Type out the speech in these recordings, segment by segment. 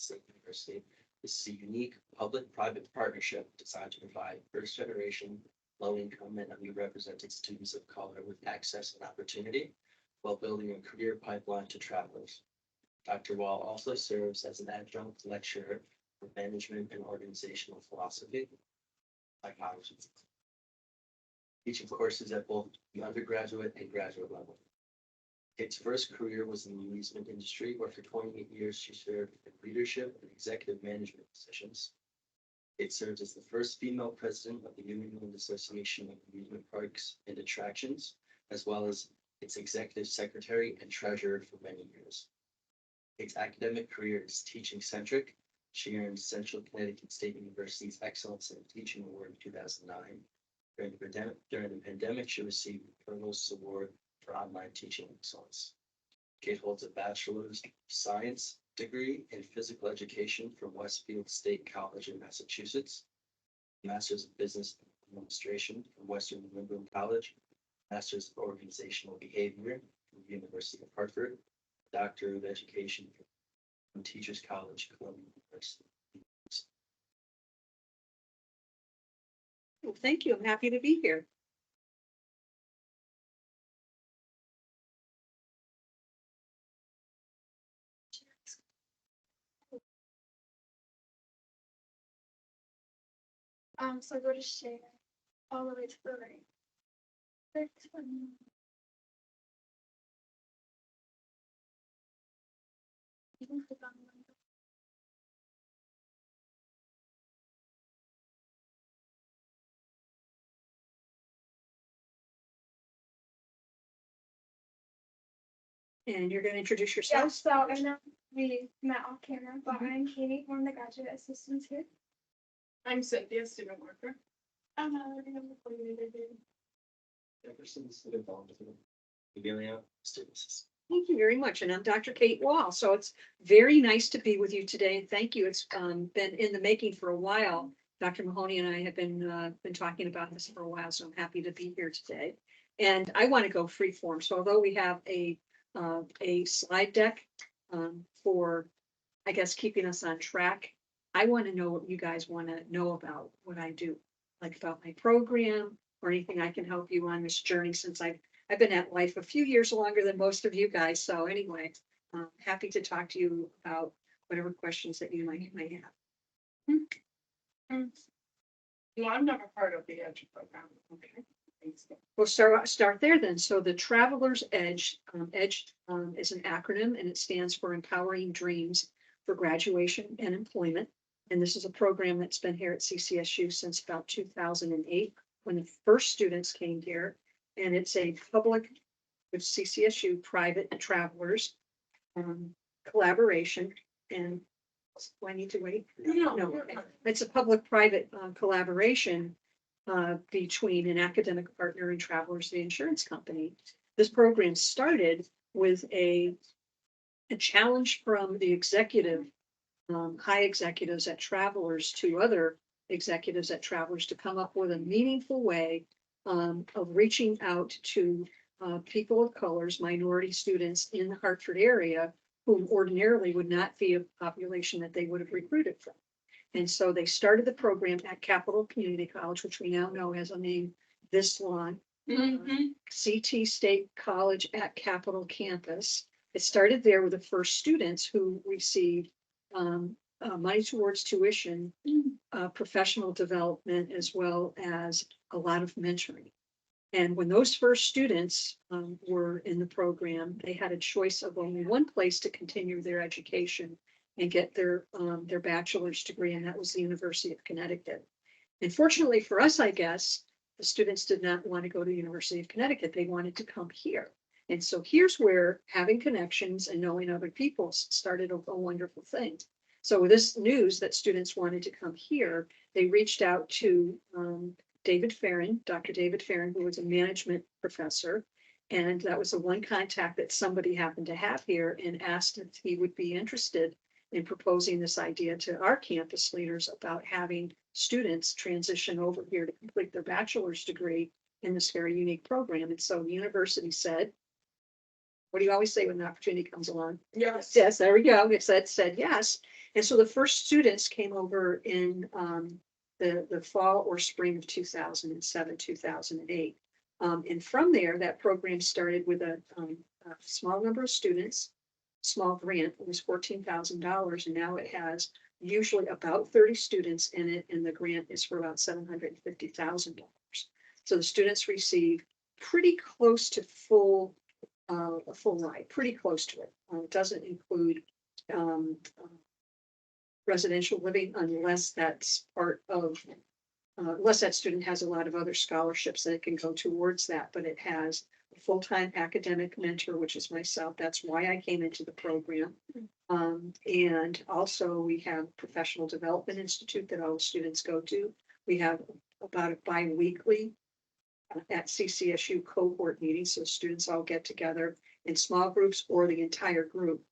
State University. This is a unique public-private partnership designed to provide first-generation, low-income, and underrepresented students of color with access and opportunity while building a career pipeline to travelers. Dr. Wall also serves as an adjunct lecturer for management and organizational philosophy, psychology, teaching courses at both the undergraduate and graduate level. Kate's first career was in the amusement industry, where for 28 years she served in leadership and executive management positions. Kate served as the first female president of the New England Association of Amusement Parks and Attractions, as well as its executive secretary and treasurer for many years. Kate's academic career is teaching-centric. She earned Central Connecticut State University's Excellence in Teaching Award in 2009. During the pandemic, she received the Provost's Award for Online Teaching Excellence. Kate holds a Bachelor's of Science degree in Physical Education from Westfield State College in Massachusetts, Master's of Business Administration from Western New England College, Master's of Organizational Behavior from the University of Hartford, Doctor of Education from Teachers College, Columbia University. Well, thank you. I'm happy to be here. So go to share all the way to the right. You can click on one. And you're going to introduce Yeah, yourself? so I know we met off camera, but I'm Katie, one of the graduate assistants here. I'm Cynthia, student worker. I'm the coordinator here. Jefferson, student volunteer. Amelia, student assistant. Thank you very much. And I'm Dr. Kate Wall. So it's very nice to be with you today. Thank you. It's been in the making for a while. Dr. Mahoney and I have been talking about this for a while, so I'm happy to be here today. And I want to go free form. So although we have a slide deck for, I guess, keeping us on track, I want to know what you guys want to know about what I do, like about my program or anything I can help you on this journey, since I've been at life a few years longer than most of you guys. So anyway, happy to talk to you about whatever questions that you might have. No, I'm never part of the EDGE program. Okay. Thanks. We'll start there then. So the Traveler's Edge, EDGE is an acronym, and it stands for Empowering Dreams for Graduation and Employment. And this is a program that's been here at CCSU since about 2008, when the first students came here. And it's a public with CCSU private travelers collaboration. And do I need to wait? No, it's a public-private collaboration between an academic partner and Travelers, the insurance company. This program started with a challenge from the executive, high executives at Travelers to other executives at Travelers to come up with a meaningful way of reaching out to people of colors, minority students in the Hartford area, who ordinarily would not be a population that they would have recruited from. And so they started the program at Capital Community College, which we now know has a name this long, CT State College at Capitol Campus. It started there with the first students who received money towards tuition, professional development, as well as a lot of mentoring. And when those first students were in the program, they had a choice of only one place to continue their education and get their bachelor's degree, and that was the University of Connecticut. And fortunately for us, I guess, the students did not want to go to the University of Connecticut. They wanted to come here. And so here's where having connections and knowing other people started a wonderful thing. So with this news that students wanted to come here, they reached out to David Farron, Dr. David Farron, who was a management professor. And that was the one contact that somebody happened to have here, and asked if he would be interested in proposing this idea to our campus leaders about having students transition over here to complete their bachelor's degree in this very unique program. And so the university said, What do you always say when an opportunity comes along? Yes. Yes, there we go. It said yes. And so the first students came over in the fall or spring of 2007, 2008. And from there, that program started with a small number of students, small grant. It was $14,000, and now it has usually about 30 students in it, and the grant is for about $750,000. So the students receive pretty close to a full ride, pretty close to it. It doesn't include residential living unless that's part of, unless that student has a lot of other scholarships that it can go towards that, but it has a full-time academic mentor, which is myself. That's why I came into the program. And also we have Professional Development Institute that all the students go to. We have about a bi-weekly at CCSU cohort meetings, so students all get together in small groups or the entire group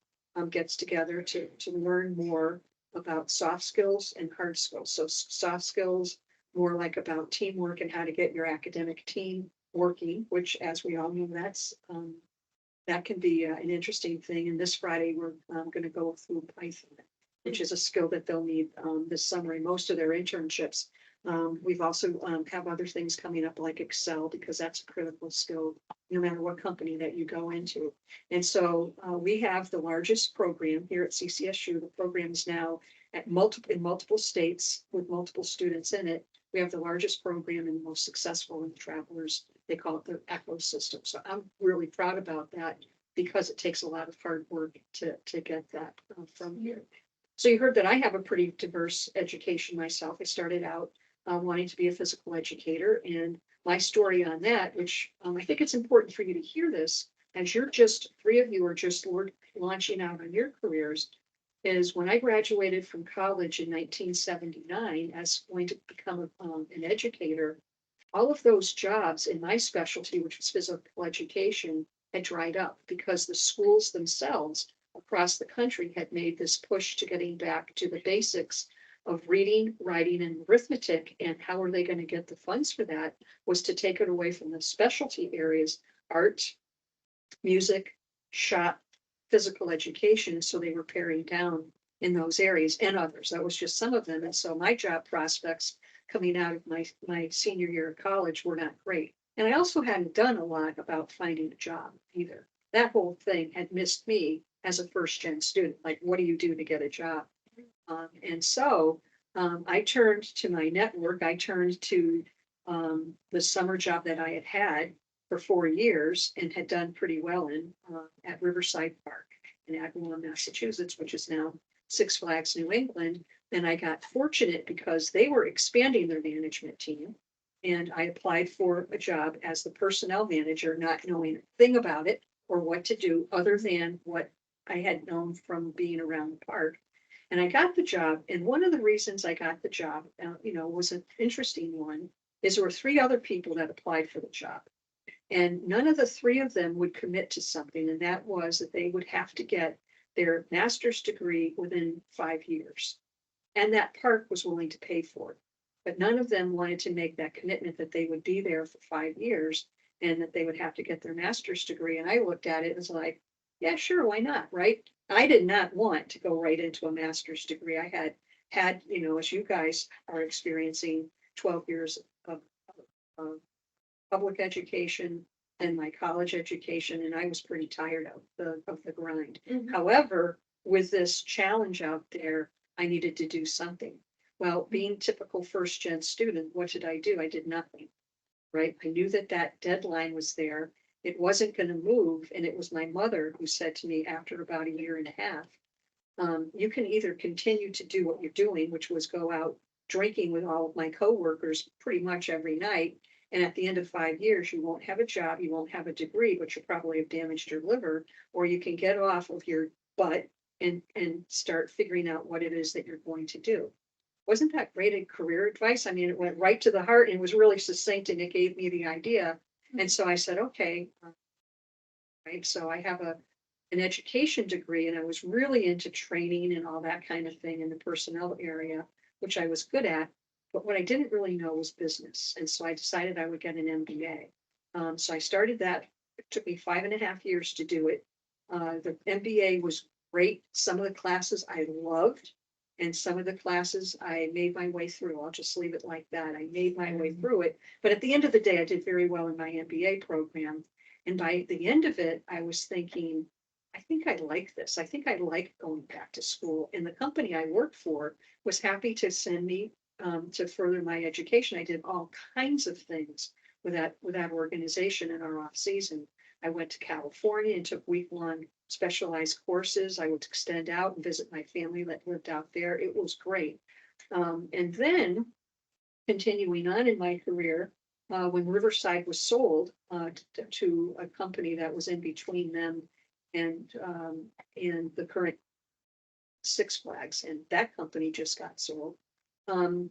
gets together to learn more about soft skills and hard skills. So soft skills, more like about teamwork and how to get your academic team working, which as we all know, that can be an interesting thing. And this Friday, we're going to go through Python, which is a skill that they'll need this summer in most of their internships. We've also have other things coming up like Excel, because that's a critical skill no matter what company that you go into. And so we have the largest program here at CCSU. The program is now in multiple states with multiple students in it. We have the largest program and the most successful in the travelers. They call it the ECHO system. So I'm really proud about that because it takes a lot of hard work to get that from here. So you heard that I have a pretty diverse education myself. I started out wanting to be a physical educator, and my story on that, which I think it's important for you to hear this, as three of you are just launching out on your careers, is when I graduated from college in 1979 as going to become an educator, all of those jobs in my specialty, which was physical education, had dried up because the schools themselves across the country had made this push to getting back to the basics of reading, writing, and arithmetic. And how are they going to get the funds for that was to take it away from the specialty areas, art, music, shop, physical education. So they were paring down in those areas and others. That was just some of them. And so my job prospects coming out of my senior year of college were not great. And I also hadn't done a lot about finding a job either. That whole thing had missed me as a first gen student. Like, what do you do to get a job? And so I turned to my network. I turned to the summer job that I had had for 4 years and had done pretty well in at Riverside Park in Agawam, Massachusetts, which is now Six Flags New England. And I got fortunate because they were expanding their management team. And I applied for a job as the personnel manager, not knowing a thing about it or what to do other than what I had known from being around the park. And I got the job. And one of the reasons I got the job, was an interesting one, is there were 3 other people that applied for the job. And none of the 3 of them would commit to something. And that was that they would have to get their master's degree within 5 years. And that park was willing to pay for it. But none of them wanted to make that commitment that they would be there for 5 years and that they would have to get their master's degree. And I looked at it as like, yeah, sure, why not, right? I did not want to go right into a master's degree. I had, as you guys are experiencing, 12 years of public education and my college education, and I was pretty tired of the grind. However, with this challenge out there, I needed to do something. Well, being typical first gen student, what did I do? I did nothing, right? I knew that deadline was there. It wasn't going to move. And it was my mother who said to me after about a year and a half, you can either continue to do what you're doing, which was go out drinking with all of my coworkers pretty much every night. And at the end of 5 years, you won't have a job, you won't have a degree, but you'll probably have damaged your liver, or you can get off of your butt and start figuring out what it is that you're going to do. Wasn't that great career advice? I mean, it went right to the heart and was really succinct, and it gave me the idea. And so I said, okay, right. So I have an education degree, and I was really into training and all that kind of thing in the personnel area, which I was good at. But what I didn't really know was business. And so I decided I would get an MBA. So I started that. It took me 5.5 years to do it. The MBA was great. Some of the classes I loved, and some of the classes I made my way through. I'll just leave it like that. I made my way through it. But at the end of the day, I did very well in my MBA program. And by the end of it, I was thinking, I think I like this. I think I like going back to school. And the company I worked for was happy to send me to further my education. I did all kinds of things with that organization in our off season. I went to California and took week-long specialized courses. I would extend out and visit my family that lived out there. It was great. And then continuing on in my career, when Riverside was sold to a company that was in between them and the current Six Flags, and that company just got sold. Um,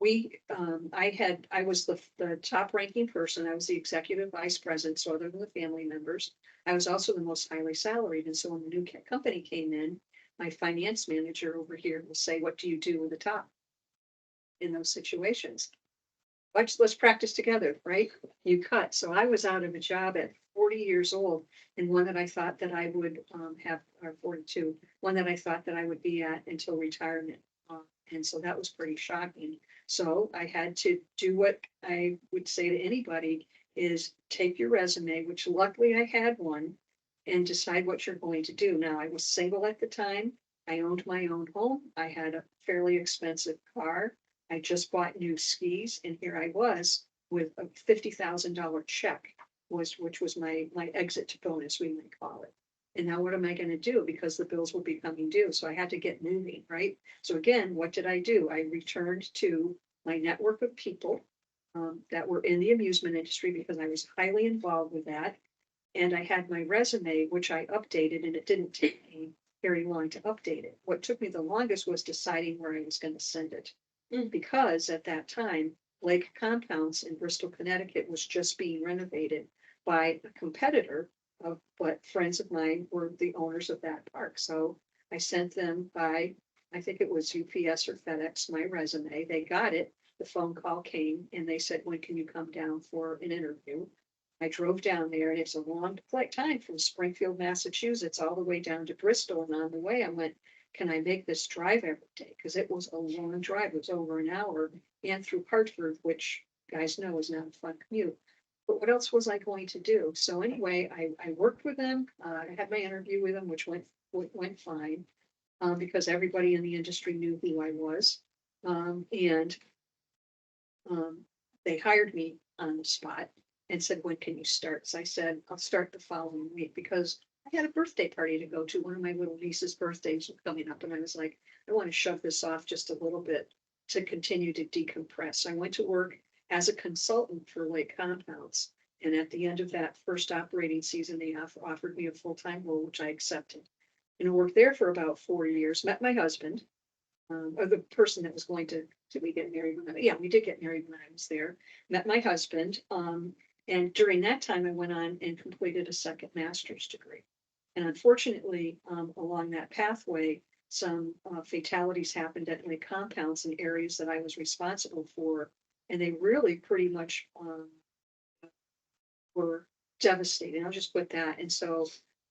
I was the top ranking person. I was the executive vice president, so other than the family members, I was also the most highly salaried. And so when the new company came in, my finance manager over here will say, what do you do with the top in those situations? Let's practice together, right? You cut. So I was out of a job at 40 years old, and one that I thought that I would have, or 42, one that I thought that I would be at until retirement. And so that was pretty shocking. So I had to do what I would say to anybody is take your resume, which luckily I had one, and decide what you're going to do. Now, I was single at the time. I owned my own home. I had a fairly expensive car. I just bought new skis, and here I was with a $50,000 check, which was my exit bonus, we might call it. And now what am I going to do? Because the bills will be coming due. So I had to get moving, right? So again, what did I do? I returned to my network of people that were in the amusement industry because I was highly involved with that. And I had my resume, which I updated, and it didn't take me very long to update it. What took me the longest was deciding where I was going to send it. Because at that time, Lake Compounds in Bristol, Connecticut was just being renovated by a competitor of what friends of mine were the owners of that park. So I sent them by, I think it was UPS or FedEx, my resume. They got it. The phone call came and they said, when can you come down for an interview? I drove down there and it's a long flight time from Springfield, Massachusetts, all the way down to Bristol. And on the way, I went, can I make this drive every day? Because it was a long drive. It was over an hour and through Hartford, which you guys know is not a fun commute. But what else was I going to do? So anyway, I worked with them. I had my interview with them, which went fine because everybody in the industry knew who I was. And they hired me on the spot and said, when can you start? So I said, I'll start the following week because I had a birthday party to go to. One of my little niece's birthdays was coming up. And I was like, I want to shove this off just a little bit to continue to decompress. So I went to work as a consultant for Lake Compounds. And at the end of that first operating season, they offered me a full-time role, which I accepted. And I worked there for about 4 years, met my husband, or the person that was going to, did we get married? Yeah, we did get married when I was there. Met my husband. And during that time, I went on and completed a second master's degree. And unfortunately, along that pathway, some fatalities happened at my compounds in areas that I was responsible for. And they really pretty much were devastating. I'll just put that. And so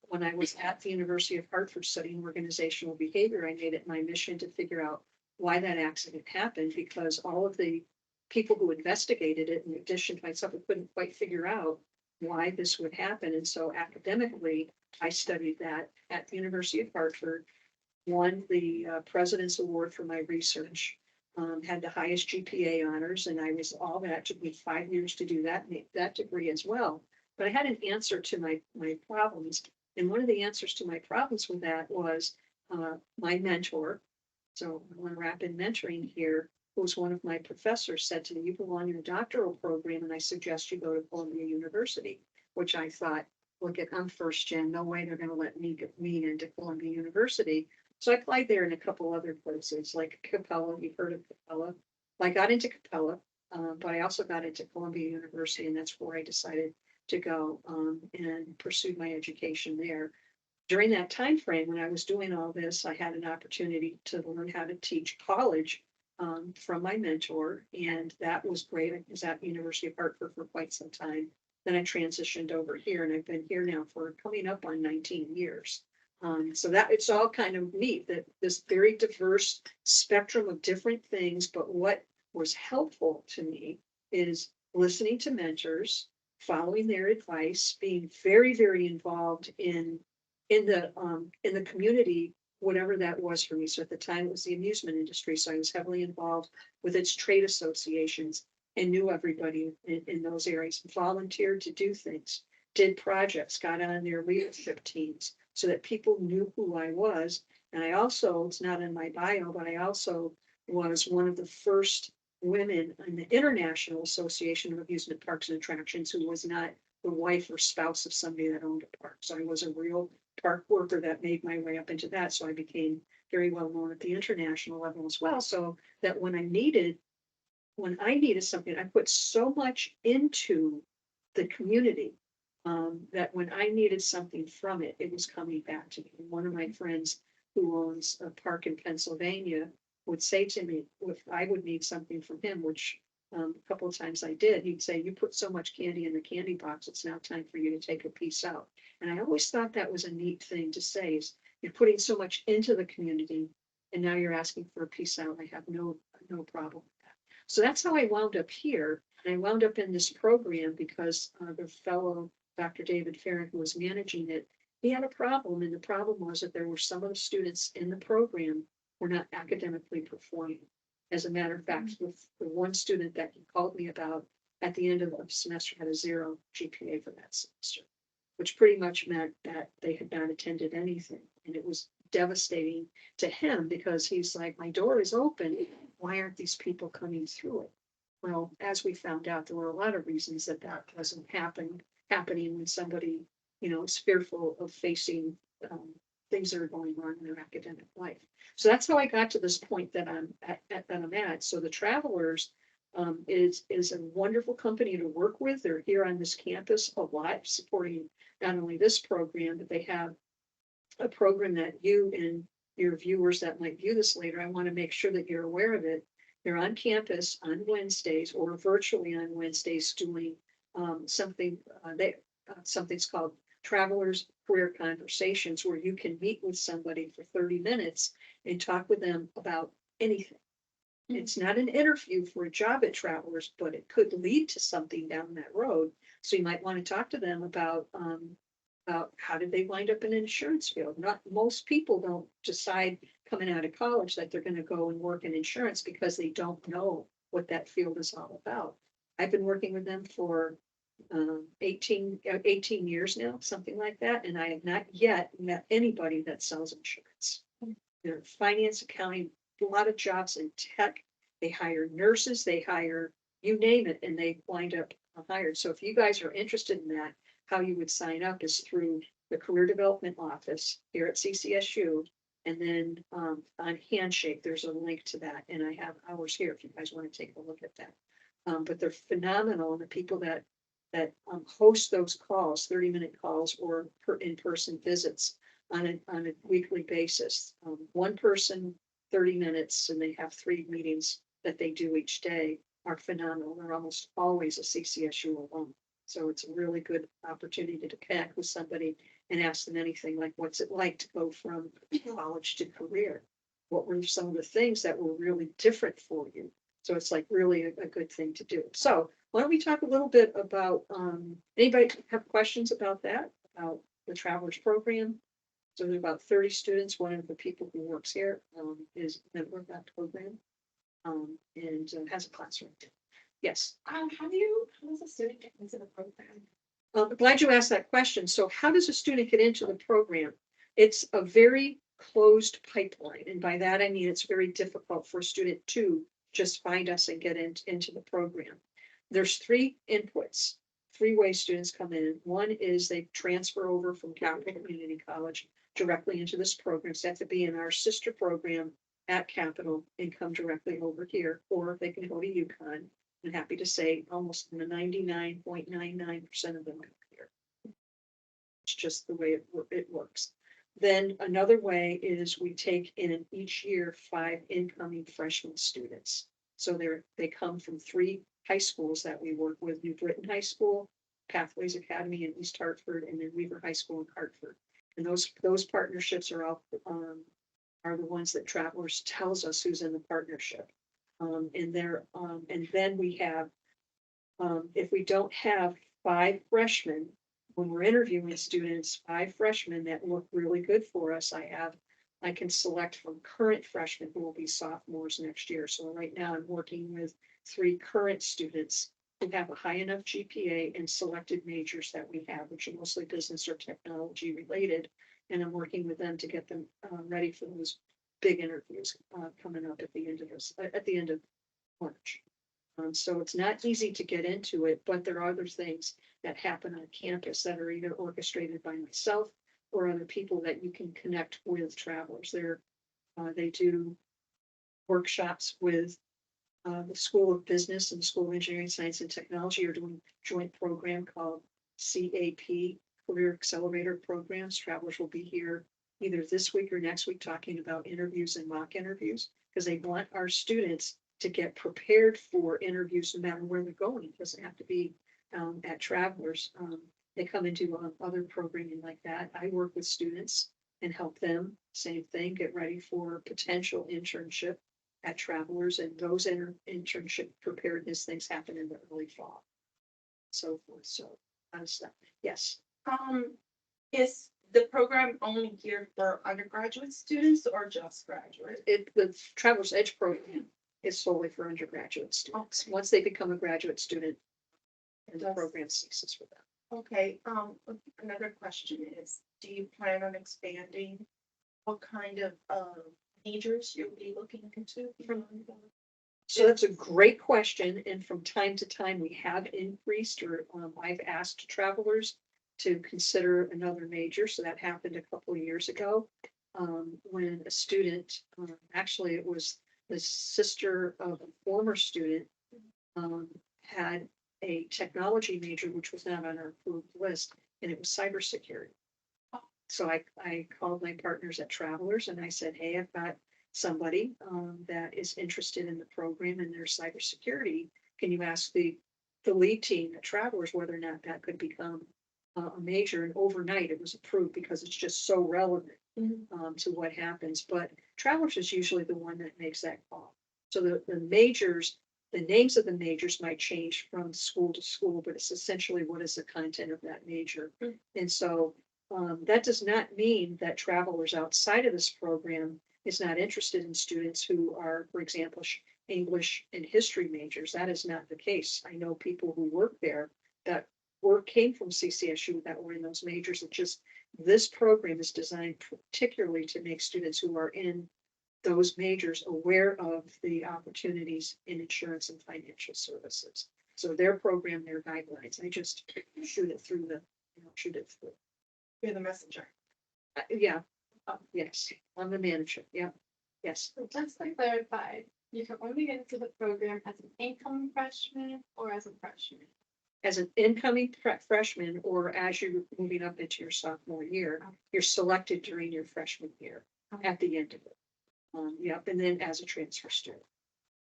when I was at the University of Hartford studying organizational behavior, I made it my mission to figure out why that accident happened because all of the people who investigated it, in addition to myself, I couldn't quite figure out why this would happen. And so academically, I studied that at the University of Hartford, won the President's Award for my research, had the highest GPA honors, and I was all that. It took me 5 years to do that, that degree as well. But I had an answer to my problems. And one of the answers to my problems with that was my mentor. So I want to wrap in mentoring here, who was one of my professors, said to me, you belong in a doctoral program, and I suggest you go to Columbia University, which I thought, look at, I'm first gen, no way they're going to let me get me into Columbia University. So I applied there in a couple other places, like Capella. You've heard of Capella. I got into Capella, but I also got into Columbia University, and that's where I decided to go and pursued my education there. During that time frame, when I was doing all this, I had an opportunity to learn how to teach college from my mentor, and that was great. I was at University of Hartford for quite some time. Then I transitioned over here and I've been here now for coming up on 19 years. So that it's all kind of neat that this very diverse spectrum of different things, but what was helpful to me is listening to mentors, following their advice, being very, very involved in the community, whatever that was for me. So at the time it was the amusement industry. So I was heavily involved with its trade associations and knew everybody in those areas, volunteered to do things, did projects, got on their leadership teams so that people knew who I was. And I also, it's not in my bio, but I also was one of the first women in the International Association of Amusement Parks and Attractions who was not the wife or spouse of somebody that owned a park. So I was a real park worker that made my way up into that. So I became very well known at the international level as well. So that when I needed something, I put so much into the community that when I needed something from it, it was coming back to me. And one of my friends who owns a park in Pennsylvania would say to me, if I would need something from him, which a couple of times I did, he'd say, "You put so much candy in the candy box, it's now time for you to take a piece out." And I always thought that was a neat thing to say, is you're putting so much into the community and now you're asking for a piece out. I have no problem with that. So that's how I wound up here. And I wound up in this program because the fellow, Dr. David Farron, who was managing it, he had a problem. And the problem was that there were some of the students in the program were not academically performing. As a matter of fact, with the one student that he called me about at the end of the semester had a 0 GPA for that semester, which pretty much meant that they had not attended anything. And it was devastating to him because he's like, my door is open. Why aren't these people coming through it? Well, as we found out, there were a lot of reasons that wasn't happening when somebody, is fearful of facing things that are going on in their academic life. So that's how I got to this point that I'm at. So the Travelers is a wonderful company to work with. They're here on this campus a lot, supporting not only this program, but they have a program that you and your viewers that might view this later, I want to make sure that you're aware of it. They're on campus on Wednesdays or virtually on Wednesdays doing something. Something's called Travelers Career Conversations, where you can meet with somebody for 30 minutes and talk with them about anything. It's not an interview for a job at Travelers, but it could lead to something down that road. So you might want to talk to them about how did they wind up in an insurance field. Not most people don't decide coming out of college that they're going to go and work in insurance because they don't know what that field is all about. I've been working with them for 18 years now, something like that, and I have not yet met anybody that sells insurance. They're finance, accounting, a lot of jobs in tech. They hire nurses, they hire you name it, and they wind up hired. So if you guys are interested in that, how you would sign up is through the Career Development Office here at CCSU. And then on Handshake, there's a link to that. And I have hours here if you guys want to take a look at that. But they're phenomenal. And the people that host those calls, 30-minute calls or in-person visits on a weekly basis. One person, 30 minutes, and they have 3 meetings that they do each day are phenomenal. They're almost always a CCSU alum. So it's a really good opportunity to connect with somebody and ask them anything like, what's it like to go from college to career? What were some of the things that were really different for you? So it's like really a good thing to do. So why don't we talk a little bit about, anybody have questions about that, about the Travelers program? So there's about 30 students. One of the people who works here is a member of that program and has a classroom. Yes. How does a student get into the program? I'm glad you asked that question. So how does a student get into the program? It's a very closed pipeline. And by that, I mean, it's very difficult for a student to just find us and get into the program. There's 3 inputs, 3 ways students come in. One is they transfer over from Capital Community College directly into this program. So they have to be in our sister program at Capital and come directly over here, or they can go to UConn. I'm happy to say almost 99.99% of them come here. It's just the way it works. Then another way is we take in each year 5 incoming freshman students. So they come from 3 high schools that we work with: New Britain High School, Pathways Academy in East Hartford and then Weaver High School in Hartford. And those partnerships are all, are the ones that Travelers tells us who's in the partnership. And then we have, if we don't have 5 freshmen, when we're interviewing students, 5 freshmen that look really good for us, I can select from current freshmen who will be sophomores next year. So right now I'm working with 3 current students who have a high enough GPA and selected majors that we have, which are mostly business or technology related. And I'm working with them to get them ready for those big interviews coming up at the end of March. So it's not easy to get into it, but there are other things that happen on campus that are either orchestrated by myself or other people that you can connect with Travelers. They do workshops with the School of Business and the School of Engineering, Science and Technology are doing a joint program called CAP, Career Accelerator Programs. Travelers will be here either this week or next week talking about interviews and mock interviews because they want our students to get prepared for interviews no matter where they're going. It doesn't have to be at Travelers. They come into other programming like that. I work with students and help them, same thing, get ready for potential internship at Travelers, and those internship preparedness things happen in the early fall. So forth, so kind of stuff. Yes, Is the program only geared for undergraduate students or just graduates? the Travelers Edge program is solely for undergraduate students. Once they become a graduate student, and the That's- program ceases for them. Okay, another question is, do you plan on expanding? What kind of, majors you'll be looking into? So that's a great question, and from time to time, we have increased, or I've asked Travelers to consider another major, so that happened a couple of years ago. When a student, actually it was the sister of a former student, had a technology major, which was not on our approved list, and it was cybersecurity. So I called my partners at Travelers and I said, hey, I've got somebody that is interested in the program and their cybersecurity. Can you ask the lead team at Travelers whether or not that could become a major? And overnight it was approved because it's just so relevant to what happens. But Travelers is usually the one that makes that call. So the majors, the names of the majors might change from school to school, but it's essentially what is the content of that major. And so that does not mean that Travelers outside of this program is not interested in students who are, for example, English and history majors. That is not the case. I know people who work there that came from CCSU that were in those majors. It just, this program is designed particularly to make students who are in those majors aware of the opportunities in insurance and financial services. So their program, their guidelines, I just shoot it through shoot it through. You're the messenger. Yeah, yes, I'm the manager, yeah, yes. So just to clarify, you can only get into the program as an incoming freshman or as a freshman. As an incoming freshman, or as you're moving up into your sophomore year, you're selected during your freshman year at the end of it. Yep, and then as a transfer student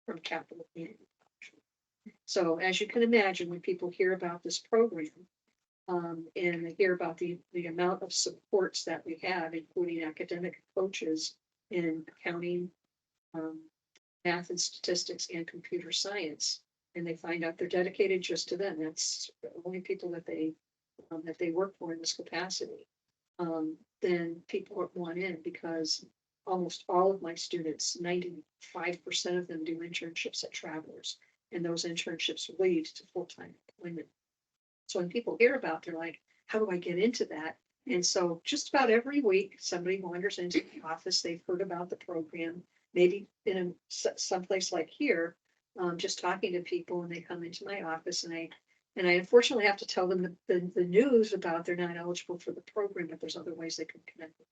from Capital Community College. So as you can imagine, when people hear about this program, and they hear about the amount of supports that we have, including academic coaches in accounting, math and statistics and computer science, and they find out they're dedicated just to them. That's the only people that they work for in this capacity. Then people want in because almost all of my students, 95% of them do internships at Travelers, and those internships lead to full-time employment. So when people hear about, they're like, how do I get into that? And so just about every week, somebody wanders into the office, they've heard about the program, maybe in someplace like here, just talking to people, and they come into my office, and I unfortunately have to tell them the news about they're not eligible for the program, but there's other ways they can connect with.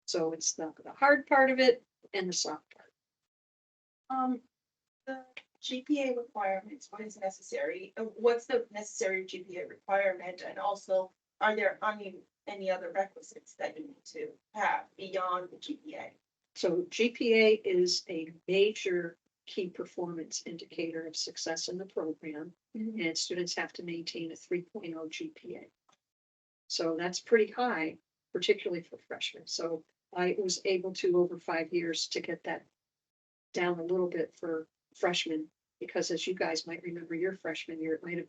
So it's the hard part of it and the soft part. The GPA requirements, what is necessary? What's the necessary GPA requirement? And also, are there any other requisites that you need to have beyond the GPA? So GPA is a major key performance indicator of success in the program. Mhm. And students have to maintain a 3.0 GPA. So that's pretty high, particularly for freshmen. So I was able to, over 5 years, to get that down a little bit for freshmen. Because as you guys might remember, your freshman year, it might have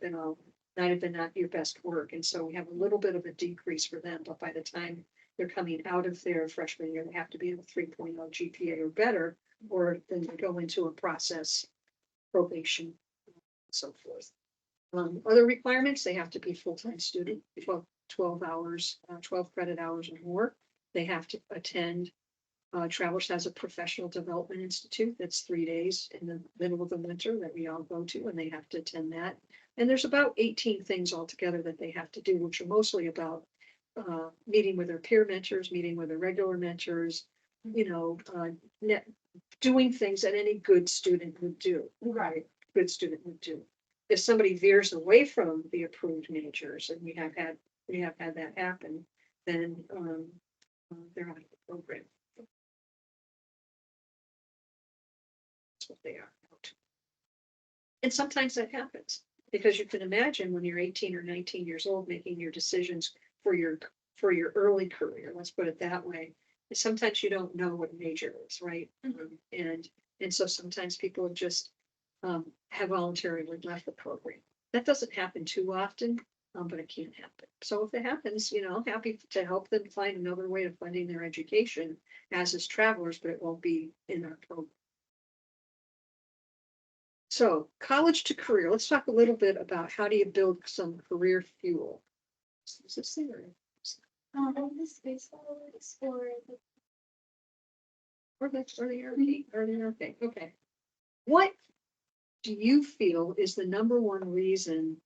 been not your best work. And so we have a little bit of a decrease for them, but by the time they're coming out of their freshman year, they have to be at a 3.0 GPA or better, or then they go into a process, probation, and so forth. Other requirements, they have to be full-time student, 12 hours, 12 credit hours or more. They have to attend, Travelers has a professional development institute that's 3 days in the middle of the winter that we all go to, and they have to attend that. And there's about 18 things altogether that they have to do, which are mostly about meeting with their peer mentors, meeting with their regular mentors, doing things that any good student would do. Right. Good student would do. If somebody veers away from the approved majors, and we have had that happen, then they're out of the program. That's what they are. And sometimes that happens, because you can imagine when you're 18 or 19 years old, making your decisions for your early career, let's put it that way. Sometimes you don't know what a major is, right? And so sometimes people just have voluntarily left the program. That doesn't happen too often, but it can happen. So if it happens, happy to help them find another way of funding their education as is Travelers, but it won't be in our program. So college to career, let's talk a little bit about how do you build some career fuel. Is this thing The space is for the or the RP, or the RP? Okay. What do you feel is the number one reason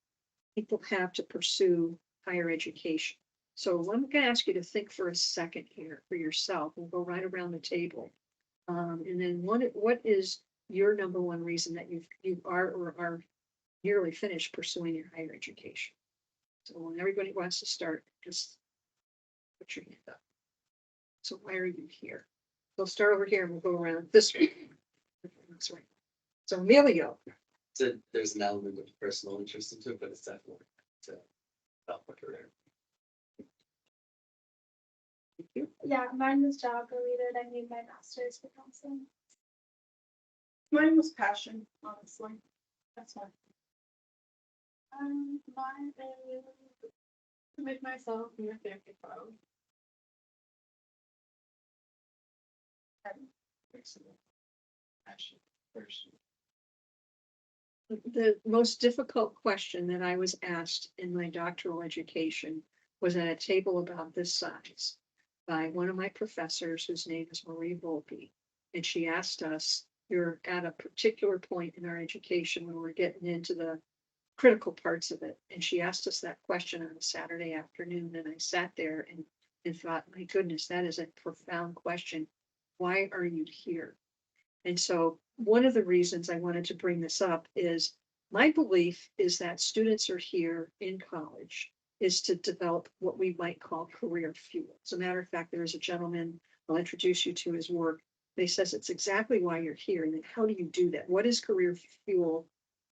people have to pursue higher education? So I'm going to ask you to think for a second here for yourself. We'll go right around the table. And then what is your number one reason that you are or are nearly finished pursuing your higher education? So when everybody wants to start, just put your hand up. So why are you here? We'll start over here and we'll go around this way. That's right. So Emilio, So there's an element of personal interest into it, but it's definitely to help my career. yeah, mine was job related. I need my master's for counseling. Mine was passion, honestly. That's why. Mine is to make myself more therapy pro. Excellent. Passion, person. the most difficult question that I was asked in my doctoral education was at a table about this size by one of my professors, whose name is Marie Volpe. And she asked us, we're at a particular point in our education when we're getting into the critical parts of it. And she asked us that question on a Saturday afternoon. And I sat there and thought, my goodness, that is a profound question. Why are you here? And so one of the reasons I wanted to bring this up is my belief is that students are here in college is to develop what we might call career fuel. As a matter of fact, there is a gentleman, I'll introduce you to his work. And he says it's exactly why you're here. And then how do you do that? What is career fuel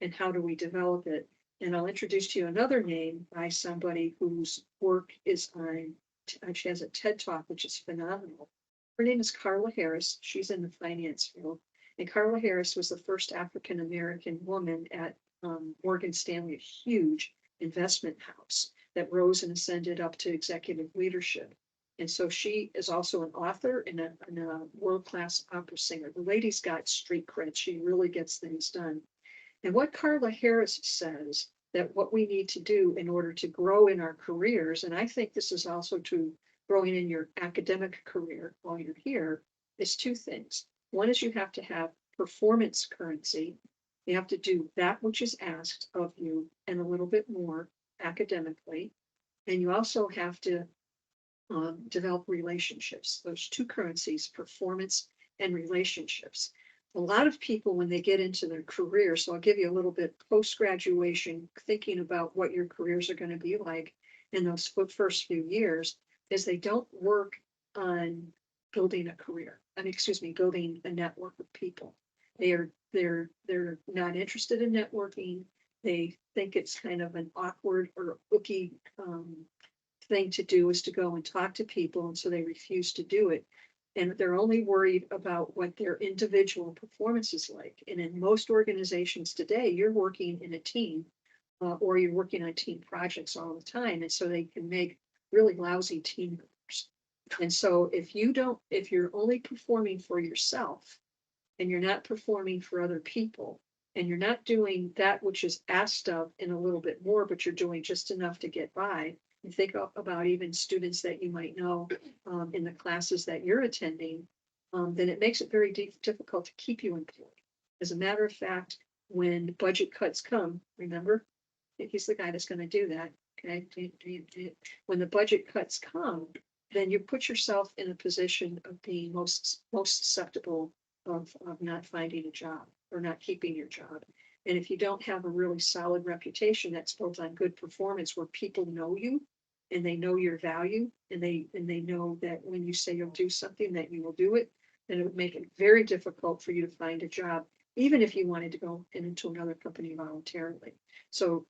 and how do we develop it? And I'll introduce to you another name by somebody whose work is on, she has a TED Talk, which is phenomenal. Her name is Carla Harris. She's in the finance field. And Carla Harris was the first African-American woman at Morgan Stanley, a huge investment house that rose and ascended up to executive leadership. And so she is also an author and a world-class opera singer. The lady's got street cred. She really gets things done. And what Carla Harris says that what we need to do in order to grow in our careers, and I think this is also to growing in your academic career while you're here, is two things. One is you have to have performance currency. You have to do that which is asked of you and a little bit more academically. And you also have to develop relationships. Those two currencies, performance and relationships. A lot of people, when they get into their career, so I'll give you a little bit post-graduation, thinking about what your careers are going to be like in those first few years, is they don't work on building a career. Building a network of people. They're not interested in networking. They think it's kind of an awkward or hooky thing to do is to go and talk to people, and so they refuse to do it. And they're only worried about what their individual performance is like. And in most organizations today, you're working in a team, or you're working on team projects all the time, and so they can make really lousy team members. And so if you're only performing for yourself, and you're not performing for other people, and you're not doing that which is asked of and a little bit more, but you're doing just enough to get by. You think about even students that you might know in the classes that you're attending, then it makes it very difficult to keep you employed. As a matter of fact, when budget cuts come, remember, he's the guy that's going to do that. Okay. When the budget cuts come, then you put yourself in a position of being most susceptible of not finding a job or not keeping your job. And if you don't have a really solid reputation that's built on good performance where people know you and they know your value and they know that when you say you'll do something that you will do it, then it would make it very difficult for you to find a job, even if you wanted to go into another company voluntarily. So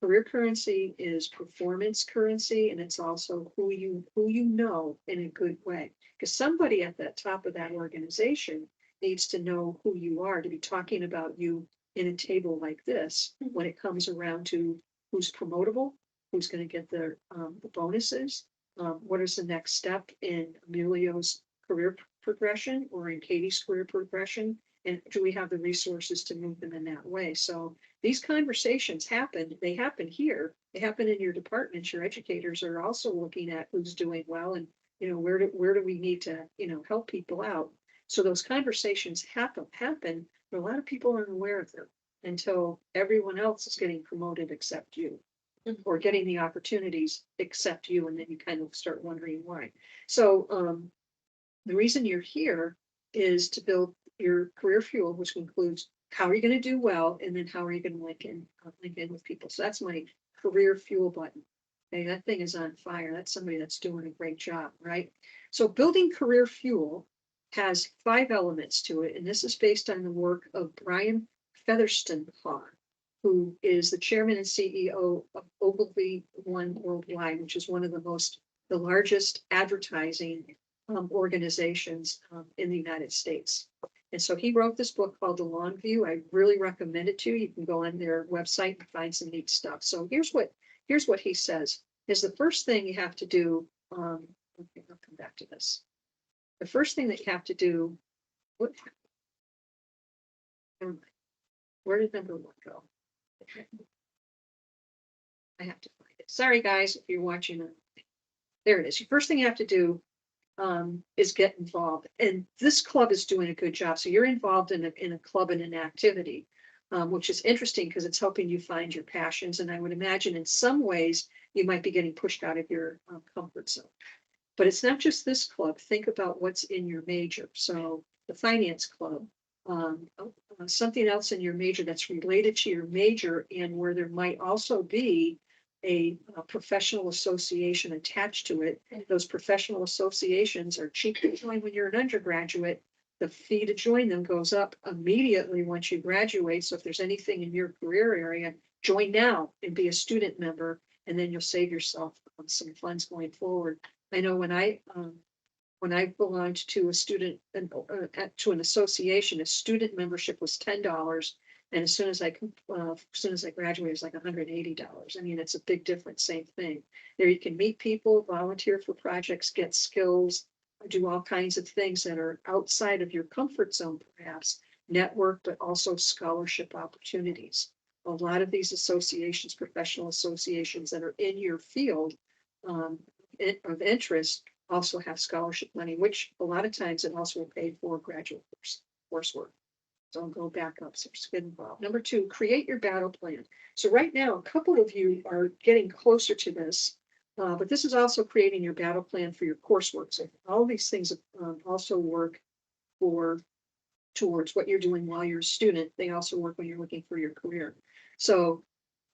career currency is performance currency, and it's also who you know in a good way. Because somebody at the top of that organization needs to know who you are to be talking about you in a table like this when it comes around to who's promotable, who's going to get the bonuses, what is the next step in Emilio's career progression or in Katie's career progression, and do we have the resources to move them in that way? So these conversations happen, they happen here, they happen in your departments. Your educators are also looking at who's doing well and, where do we need to, help people out. So those conversations happen, but a lot of people aren't aware of them until everyone else is getting promoted except you, or getting the opportunities except you. And then you kind of start wondering why. So the reason you're here is to build your career fuel, which includes how are you going to do well, and then how are you going to link in with people. So that's my career fuel button. Okay, that thing is on fire. That's somebody that's doing a great job, right? So building career fuel has 5 elements to it, and this is based on the work of Brian Featherstone-Hahn, who is the chairman and CEO of Ogilvy One Worldwide, which is one of the largest advertising organizations in the United States. And so he wrote this book called The Long View. I really recommend it to you. You can go on their website and find some neat stuff. So here's what he says is the first thing you have to do. Okay, I'll come back to this. The first thing that you have to do, where did number 1 go? I have to find it. Sorry, guys, if you're watching. There it is. The first thing you have to do is get involved. And this club is doing a good job. So you're involved in a club and an activity, which is interesting because it's helping you find your passions. And I would imagine in some ways you might be getting pushed out of your comfort zone. But it's not just this club. Think about what's in your major. So the finance club, something else in your major that's related to your major, and where there might also be a professional association attached to it. Those professional associations are cheap to join when you're an undergraduate. The fee to join them goes up immediately once you graduate. So if there's anything in your career area, join now and be a student member, and then you'll save yourself some funds going forward. I know when I belonged to a student to an association, a student membership was $10. And as soon as I graduated, it was like $180. I mean, it's a big difference, same thing. There you can meet people, volunteer for projects, get skills, do all kinds of things that are outside of your comfort zone, perhaps, network, but also scholarship opportunities. A lot of these associations, professional associations that are in your field of interest also have scholarship money, which a lot of times it also will pay for graduate coursework. So I'll go back up. So just get involved. Number 2, create your battle plan. So right now, a couple of you are getting closer to this, but this is also creating your battle plan for your coursework. So all these things also work towards what you're doing while you're a student. They also work when you're looking for your career. So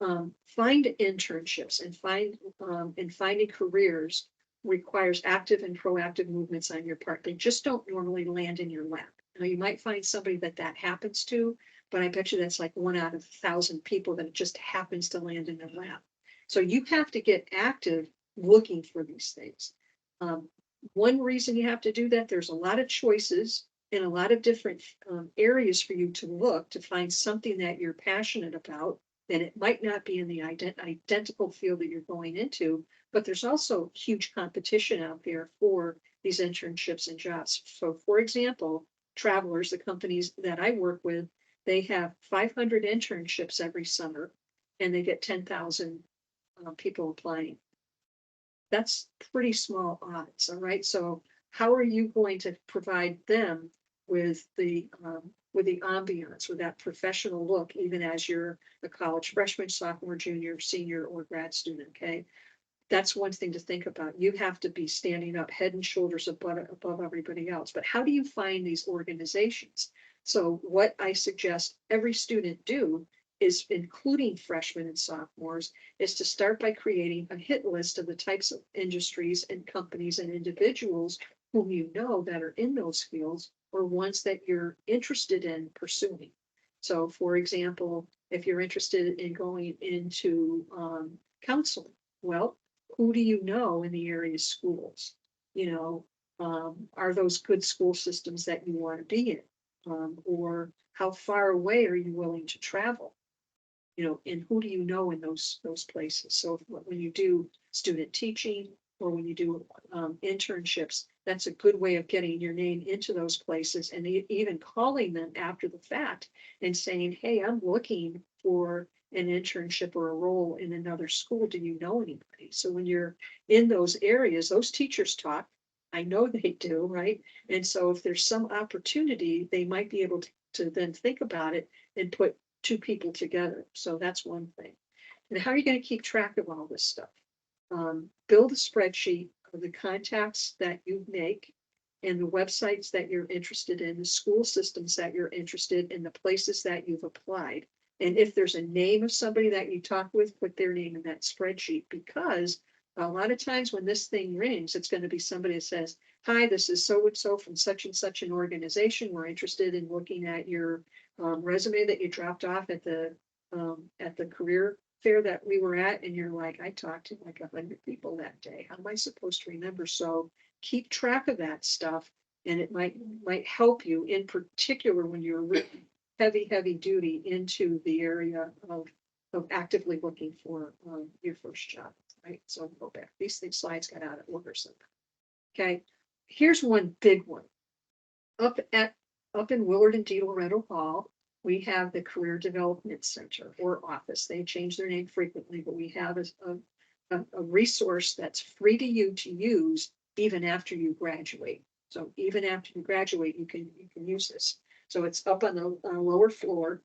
find internships and finding careers requires active and proactive movements on your part. They just don't normally land in your lap. Now, you might find somebody that happens to, but I bet you that's like 1 out of 1,000 people that it just happens to land in their lap. So you have to get active looking for these things. One reason you have to do that, there's a lot of choices in a lot of different areas for you to look to find something that you're passionate about. And it might not be in the identical field that you're going into, but there's also huge competition out there for these internships and jobs. So for example, Travelers, the companies that I work with, they have 500 internships every summer and they get 10,000 people applying. That's pretty small odds, all right? So how are you going to provide them with the ambiance, with that professional look, even as you're a college freshman, sophomore, junior, senior, or grad student, okay? That's one thing to think about. You have to be standing up head and shoulders above everybody else. But how do you find these organizations? So what I suggest every student do is, including freshmen and sophomores, is to start by creating a hit list of the types of industries and companies and individuals whom you know that are in those fields or ones that you're interested in pursuing. So for example, if you're interested in going into counseling, well, who do you know in the area schools? You know, are those good school systems that you want to be in? Or how far away are you willing to travel? You know, and who do you know in those places? So when you do student teaching or when you do internships, that's a good way of getting your name into those places and even calling them after the fact and saying, hey, I'm looking for an internship or a role in another school. Do you know anybody? So when you're in those areas, those teachers talk. I know they do, right? And so if there's some opportunity, they might be able to then think about it and put two people together. So that's one thing. And how are you going to keep track of all this stuff? Build a spreadsheet of the contacts that you make and the websites that you're interested in, the school systems that you're interested in, the places that you've applied. And if there's a name of somebody that you talk with, put their name in that spreadsheet, because a lot of times when this thing rings, it's going to be somebody that says, hi, this is so and so from such and such an organization. We're interested in looking at your resume that you dropped off at the career fair that we were at. And you're like, I talked to like 100 people that day. How am I supposed to remember? So keep track of that stuff. And it might help you in particular when you're really heavy duty into the area of actively looking for your first job, right? So go back. These things slides got out of order somehow. Okay, here's one big one. Up in Willard and De Loretto Hall, we have the Career Development Center or office. They change their name frequently, but we have a resource that's free to you to use even after you graduate. So even after you graduate, you can use this. So it's up on the lower floor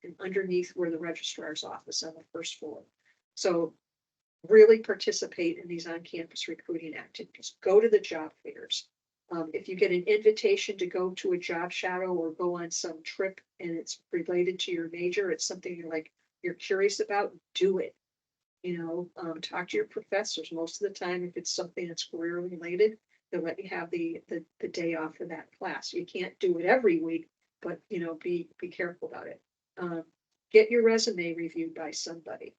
and underneath where the registrar's office on the first floor. So really participate in these on-campus recruiting activities. Go to the job fairs. If you get an invitation to go to a job shadow or go on some trip and it's related to your major, it's something you're curious about, do it. You know, talk to your professors. Most of the time, if it's something that's career related, they'll let you have the day off for that class. You can't do it every week, but you know, be careful about it. Get your resume reviewed by somebody.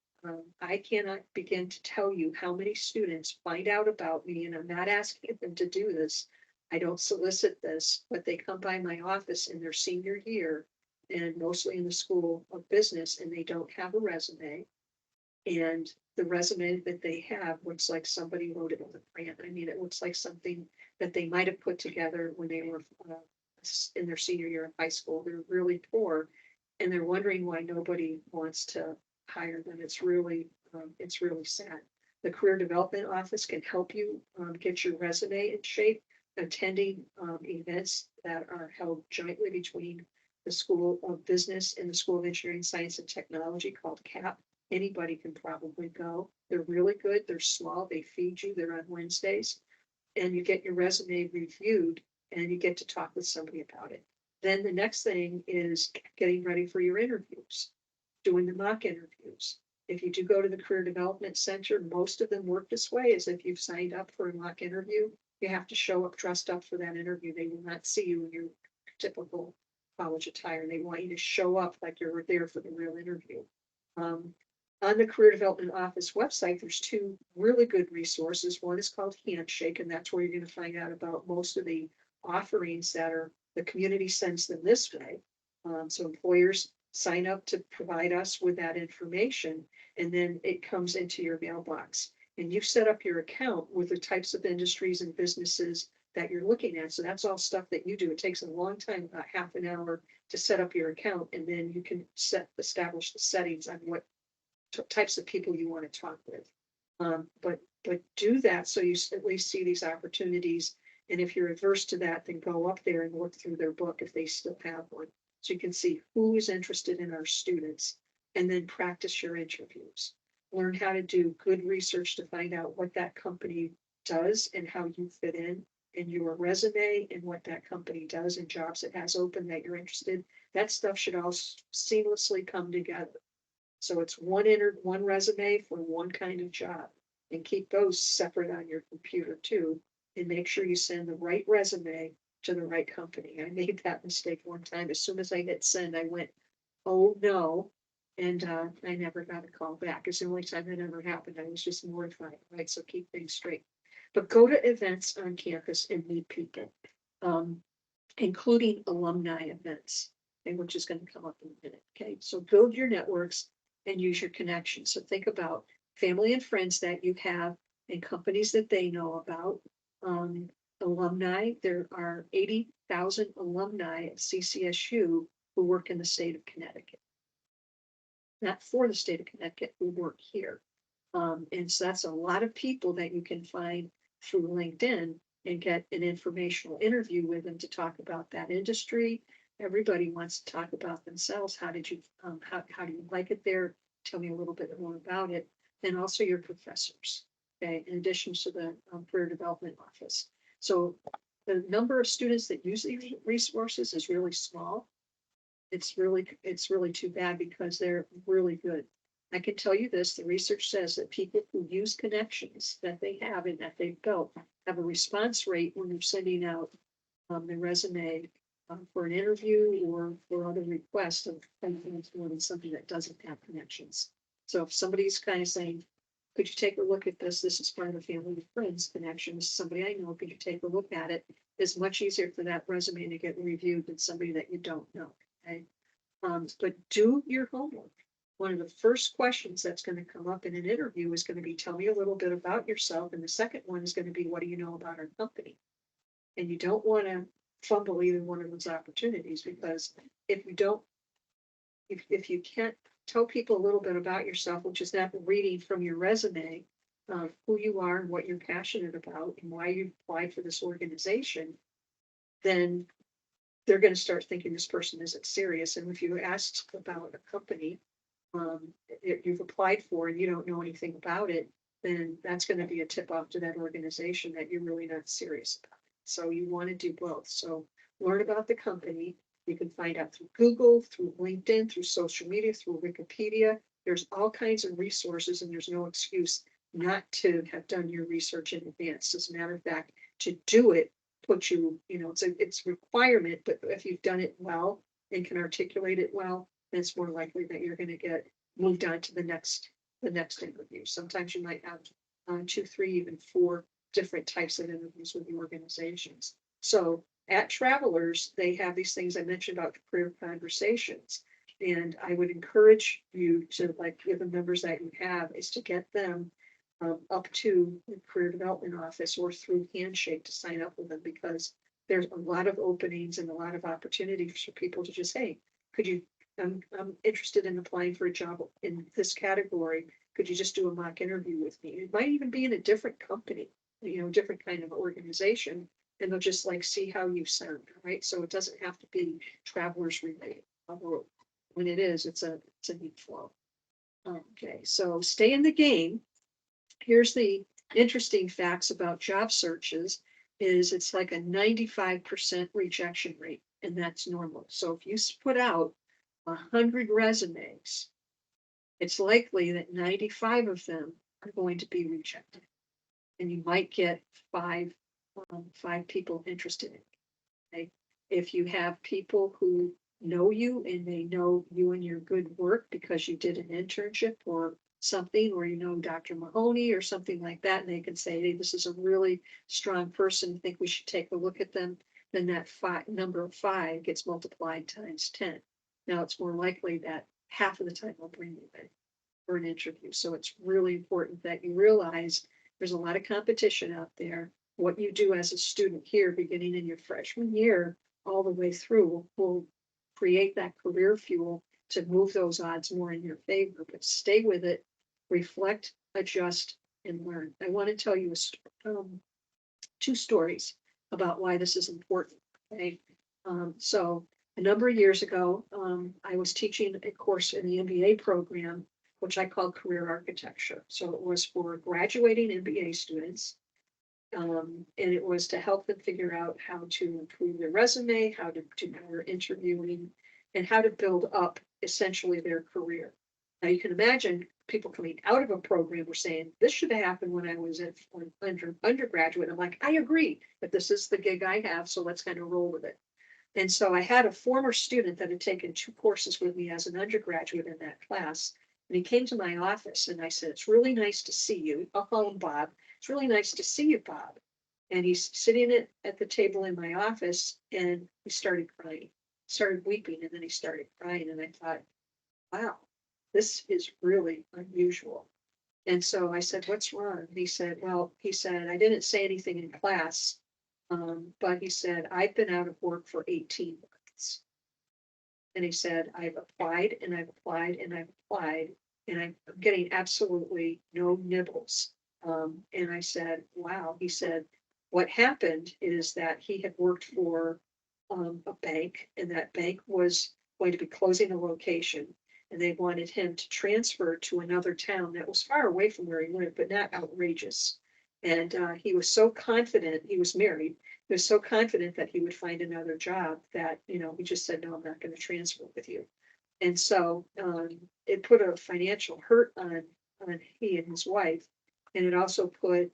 I cannot begin to tell you how many students find out about me, and I'm not asking them to do this. I don't solicit this, but they come by my office in their senior year and mostly in the School of Business, and they don't have a resume. And the resume that they have looks like somebody wrote it on a grant. I mean, it looks like something that they might have put together when they were in their senior year of high school. They're really poor, and they're wondering why nobody wants to hire them. It's really sad. The Career Development Office can help you get your resume in shape, attending events that are held jointly between the School of Business and the School of Engineering, Science, and Technology called CAP. Anybody can probably go. They're really good. They're small. They feed you. They're on Wednesdays. And you get your resume reviewed and you get to talk with somebody about it. Then the next thing is getting ready for your interviews, doing the mock interviews. If you do go to the Career Development Center, most of them work this way, is if you've signed up for a mock interview, you have to show up dressed up for that interview. They will not see you in your typical college attire. They want you to show up like you're there for the real interview. On the Career Development Office website, there's two really good resources. One is called Handshake, and that's where you're going to find out about most of the offerings that are the community sends them this way. So employers sign up to provide us with that information, and then it comes into your mailbox. And you set up your account with the types of industries and businesses that you're looking at. So that's all stuff that you do. It takes a long time, about half an hour to set up your account, and then you can establish the settings on what types of people you want to talk with. But do that so you at least see these opportunities. And if you're adverse to that, then go up there and look through their book if they still have one. So you can see who is interested in our students, and then practice your interviews. Learn how to do good research to find out what that company does and how you fit in your resume and what that company does and jobs it has open that you're interested. That stuff should all seamlessly come together. So it's one resume for one kind of job, and keep those separate on your computer too. And make sure you send the right resume to the right company. I made that mistake one time. As soon as I hit send, I went, oh no. And I never got a call back. It's the only time that ever happened. I was just mortified, right? So keep things straight. But go to events on campus and meet people, including alumni events, and which is going to come up in a minute. Okay, so build your networks and use your connections. So think about family and friends that you have and companies that they know about. Alumni, there are 80,000 alumni at CCSU who work in the state of Connecticut. Not for the state of Connecticut, who work here. And so that's a lot of people that you can find through LinkedIn and get an informational interview with them to talk about that industry. Everybody wants to talk about themselves. How did you, how do you like it there? Tell me a little bit more about it. And also your professors, okay, in addition to the career development office. So the number of students that use these resources is really small. It's really too bad because they're really good. I can tell you this, the research says that people who use connections that they have and that they've built have a response rate when you're sending out the resume for an interview or for other requests of more than somebody that doesn't have connections. So if somebody's kind of saying, could you take a look at this? This is part of the family and friends connection. This is somebody I know. Could you take a look at it? It's much easier for that resume to get reviewed than somebody that you don't know. Okay. But do your homework. One of the first questions that's going to come up in an interview is going to be, tell me a little bit about yourself. And the second one is going to be, what do you know about our company? And you don't want to fumble either one of those opportunities, because if you don't, if you can't tell people a little bit about yourself, which is not reading from your resume, who you are and what you're passionate about and why you applied for this organization, then they're going to start thinking this person isn't serious. And if you ask about a company you've applied for and you don't know anything about it, then that's going to be a tip off to that organization that you're really not serious about it. So you want to do both. So learn about the company. You can find out through Google, through LinkedIn, through social media, through Wikipedia. There's all kinds of resources, and there's no excuse not to have done your research in advance. As a matter of fact, to do it puts you, it's a requirement, but if you've done it well and can articulate it well, then it's more likely that you're going to get moved on to the next interview. Sometimes you might have 2, 3, even 4 different types of interviews with the organizations. So at Travelers, they have these things I mentioned about career conversations. And I would encourage you to, like, give the members that you have, is to get them up to the career development office or through Handshake to sign up with them, because there's a lot of openings and a lot of opportunities for people to just, hey, could you, I'm interested in applying for a job in this category. Could you just do a mock interview with me? It might even be in a different company, different kind of organization, and they'll just like see how you sound, right? So it doesn't have to be Travelers related, although when it is, it's a neat flow. Okay, so stay in the game. Here's the interesting facts about job searches is it's like a 95% rejection rate, and that's normal. So if you put out 100 resumes, it's likely that 95 of them are going to be rejected, and you might get five people interested in it. Okay? if you have people who know you and they know you and your good work because you did an internship or something, or you know Dr. Mahoney or something like that, and they can say, hey, this is a really strong person, I think we should take a look at them, then that number of 5 gets multiplied times 10. Now it's more likely that half of the time they'll bring you in for an interview. So it's really important that you realize there's a lot of competition out there. What you do as a student here, beginning in your freshman year, all the way through, will create that career fuel to move those odds more in your favor, but stay with it, reflect, adjust, and learn. I want to tell you 2 stories about why this is important. Okay. So a number of years ago, I was teaching a course in the MBA program, which I called career architecture. So it was for graduating MBA students. And it was to help them figure out how to improve their resume, how to do better interviewing, and how to build up essentially their career. Now you can imagine people coming out of a program were saying, this should have happened when I was at undergraduate. I'm like, I agree, but this is the gig I have, so let's kind of roll with it. And so I had a former student that had taken 2 courses with me as an undergraduate in that class. And he came to my office and I said, it's really nice to see you. I'll call him Bob. It's really nice to see you, Bob. And he's sitting at the table in my office and he started crying, started weeping, and then he started crying. And I thought, wow, this is really unusual. And so I said, what's wrong? And he said, I didn't say anything in class, but he said, I've been out of work for 18 months. And he said, I've applied and I've applied and I've applied, and I'm getting absolutely no nibbles. And I said, wow. He said, what happened is that he had worked for a bank, and that bank was going to be closing a location, and they wanted him to transfer to another town that was far away from where he lived, but not outrageous. And he was so confident, he was married, he was so confident that he would find another job that, he just said, no, I'm not going to transfer with you. And so it put a financial hurt on he and his wife. And it also put,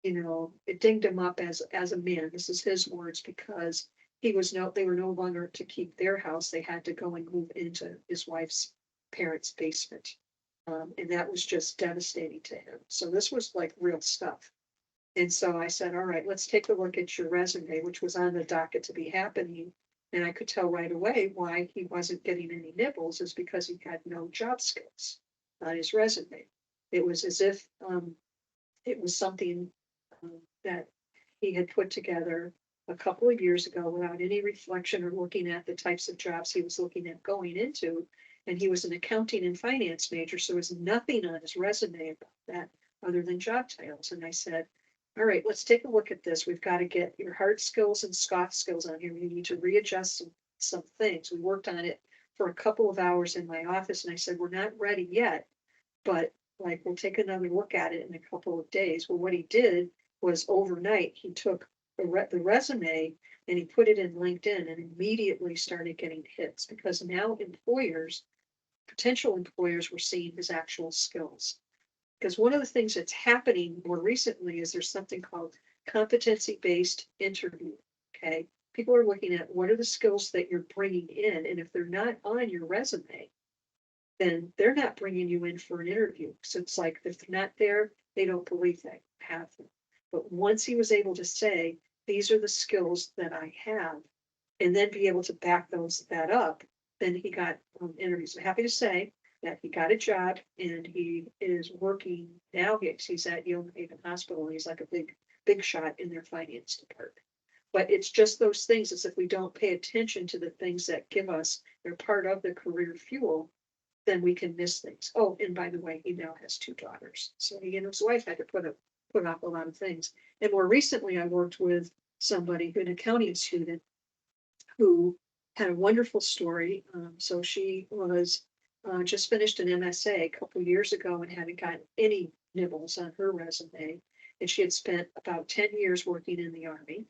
it dinged him up as a man. This is his words, because they were no longer to keep their house. They had to go and move into his wife's parents' basement. And that was just devastating to him. So this was like real stuff. And so I said, all right, let's take a look at your resume, which was on the docket to be happening. And I could tell right away why he wasn't getting any nibbles, is because he had no job skills on his resume. It was as if it was something that he had put together a couple of years ago without any reflection or looking at the types of jobs he was looking at going into. And he was an accounting and finance major, so there was nothing on his resume about that other than job titles. And I said, all right, let's take a look at this. We've got to get your hard skills and soft skills on here. We need to readjust some things. We worked on it for a couple of hours in my office, and I said, we're not ready yet, but like, we'll take another look at it in a couple of days. Well, what he did was overnight, he took the resume and he put it in LinkedIn and immediately started getting hits, because now potential employers were seeing his actual skills. Because one of the things that's happening more recently is there's something called competency-based interview. Okay. People are looking at what are the skills that you're bringing in. And if they're not on your resume, then they're not bringing you in for an interview. So it's like, if they're not there, they don't believe they have them. But once he was able to say, these are the skills that I have, and then be able to back that up, then he got interviews. I'm happy to say that he got a job and he is working now. He's at Yale Haven Hospital, and he's like a big shot in their finance department. But it's just those things, as if we don't pay attention to the things that they're part of the career fuel, then we can miss things. Oh, and by the way, he now has 2 daughters. So he and his wife had to put off a lot of things. And more recently, I worked with somebody, an accounting student, who had a wonderful story. So she was just finished an MSA a couple of years ago and hadn't gotten any nibbles on her resume. And she had spent about 10 years working in the Army,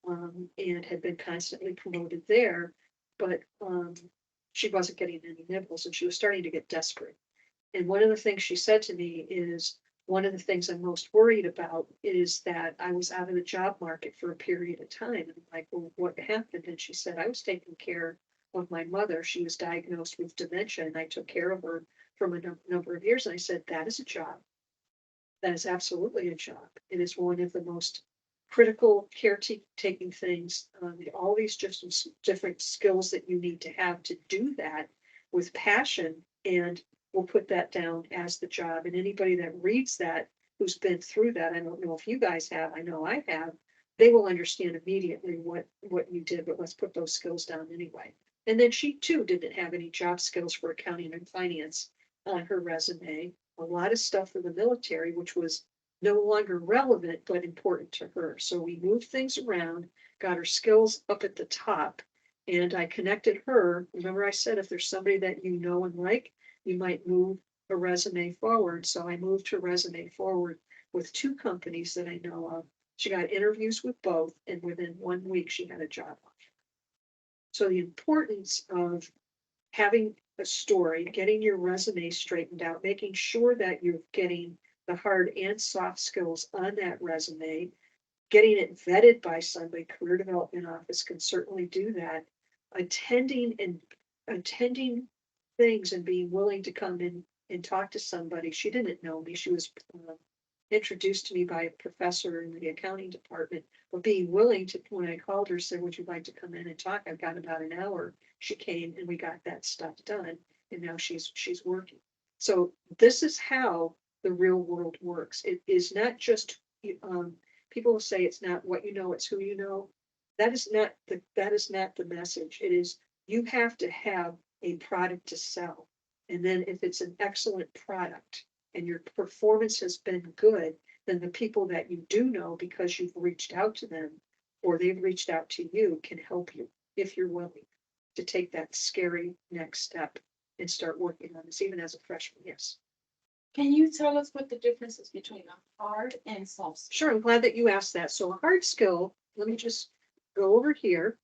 and had been constantly promoted there, but she wasn't getting any nibbles, and she was starting to get desperate. And one of the things she said to me is, one of the things I'm most worried about is that I was out of the job market for a period of time. And I'm like, well, what happened? And she said, I was taking care of my mother. She was diagnosed with dementia and I took care of her from a number of years. And I said, that is a job. That is absolutely a job. It is one of the most critical caretaking things. All these just different skills that you need to have to do that with passion. And we'll put that down as the job. And anybody that reads that, who's been through that, I don't know if you guys have, I know I have, they will understand immediately what you did, but let's put those skills down anyway. And then she too didn't have any job skills for accounting and finance on her resume. A lot of stuff for the military, which was no longer relevant, but important to her. So we moved things around, got her skills up at the top, and I connected her. Remember I said, if there's somebody that you know and like, you might move a resume forward. So I moved her resume forward with 2 companies that I know of. She got interviews with both, and within 1 week, she had a job offer. So the importance of having a story, getting your resume straightened out, making sure that you're getting the hard and soft skills on that resume, getting it vetted by somebody, career development office can certainly do that. Attending things and being willing to come in and talk to somebody. She didn't know me. She was introduced to me by a professor in the accounting department, but being willing to, when I called her, said, would you like to come in and talk? I've got about an hour. She came and we got that stuff done. And now she's working. So this is how the real world works. It is not just, people will say it's not what you know, it's who you know. That is not the message. It is, you have to have a product to sell. And then if it's an excellent product and your performance has been good, then the people that you do know, because you've reached out to them or they've reached out to you, can help you if you're willing to take that scary next step and start working on this, even as a freshman. Yes. Can you tell us what the difference is between a hard and soft skill? Sure. I'm glad that you asked that. So a hard skill, let me just go over here